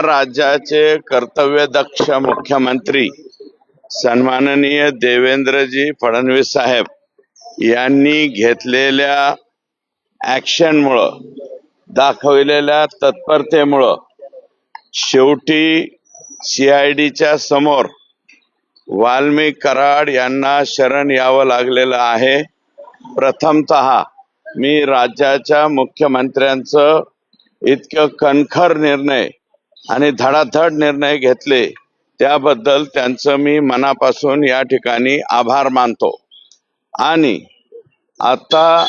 राज्याचे कर्तव्यदक्ष मुख्यमंत्री सन्माननीय देवेंद्रजी फडणवीस साहेब यांनी घेतलेल्या ॲक्शनमुळं, दाखवलेल्या तत्परतेमुळं शेवटी CIDच्या समोर वाल्मिक कराड यांना शरण यावं लागलेलं आहे। प्रथमतः मी राज्याच्या मुख्यमंत्र्यांचं इतकं कणखर निर्णय आणि धडाधड निर्णय घेतले त्याबद्दल त्यांचं मी मनापासून या ठिकाणी आभार मानतो। आणि आता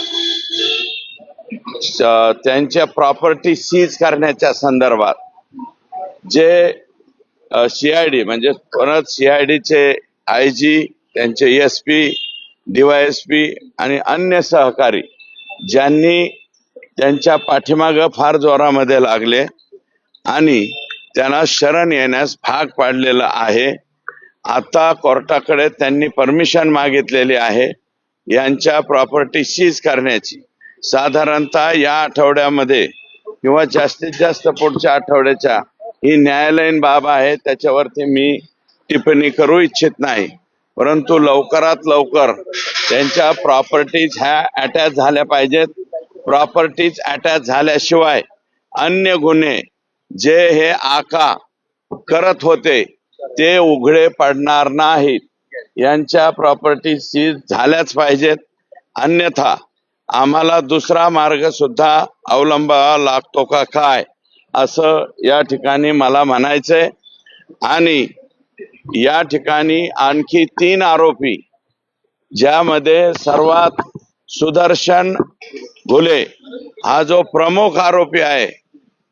त्यांच्या प्रॉपर्टी सीज करण्याच्या संदर्भात जे CID म्हणजे परत CIDचे IG, त्यांचे SP, DYSP आणि अन्य सहकारी ज्यांनी त्यांच्या पाठीमागं फार जोरामध्ये लागले आणि त्यांना शरण येण्यास भाग पाडलेलं आहे। आता कोर्टाकडे त्यांनी परमिशन मागितलेली आहे यांच्या प्रॉपर्टी सीज करण्याची। साधारणतः या आठवड्यामध्ये किंवा जास्तीत जास्त पुढच्या आठवड्याच्या ही न्यायालयीन बाब आहे, त्याच्यावरती मी टिप्पणी करू इच्छित नाही, परंतु लवकरात लवकर त्यांच्या प्रॉपर्टीज ह्या अटॅच झाल्या पाहिजेत। प्रॉपर्टीज अटॅच झाल्याशिवाय अन्य गुन्हे जे हे आका करत होते ते उघडे पडणार नाहीत। यांच्या प्रॉपर्टी सीज झाल्याच पाहिजेत, अन्यथा आम्हाला दुसरा मार्ग सुद्धा अवलंबावा लागतो का काय असं या ठिकाणी मला म्हणायचंय। आणि या ठिकाणी आणखी 3 आरोपी, ज्यामध्ये सर्वात सुदर्शन घुले हा जो प्रमुख आरोपी आहे,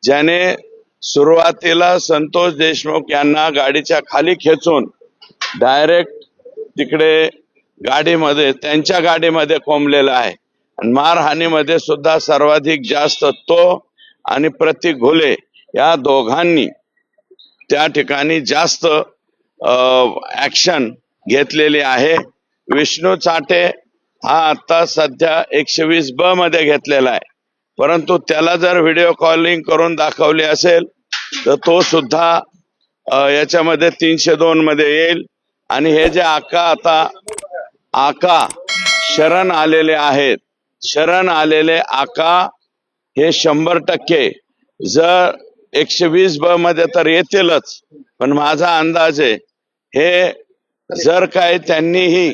ज्याने सुरुवातीला संतोष देशमुख यांना गाडीच्या खाली खेचून डायरेक्ट तिकडे गाडीमध्ये, त्यांच्या गाडीमध्ये कोंबलेला आहे। आणि मारहाणीमध्ये सुद्धा सर्वाधिक जास्त तो आणि प्रतीक घुले या दोघांनी त्या ठिकाणी जास्त ऍक्शन घेतलेली आहे। विष्णू चाटे हा आता सध्या 120B मध्ये घेतलेला आहे, परंतु त्याला जर व्हिडिओ कॉलिंग करून दाखवली असेल तर तो सुद्धा याच्यामध्ये 302 मध्ये येईल। आणि हे जे आका शरण आलेले आहेत, शरण आलेले आका हे 100% जर 120B मध्ये तर येतीलच, पण माझा अंदाज आहे हे जर काही त्यांनीही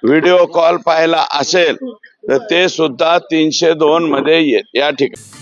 व्हिडिओ कॉल पाहिला असेल तर ते सुद्धा 302 मध्ये या ठिकाणी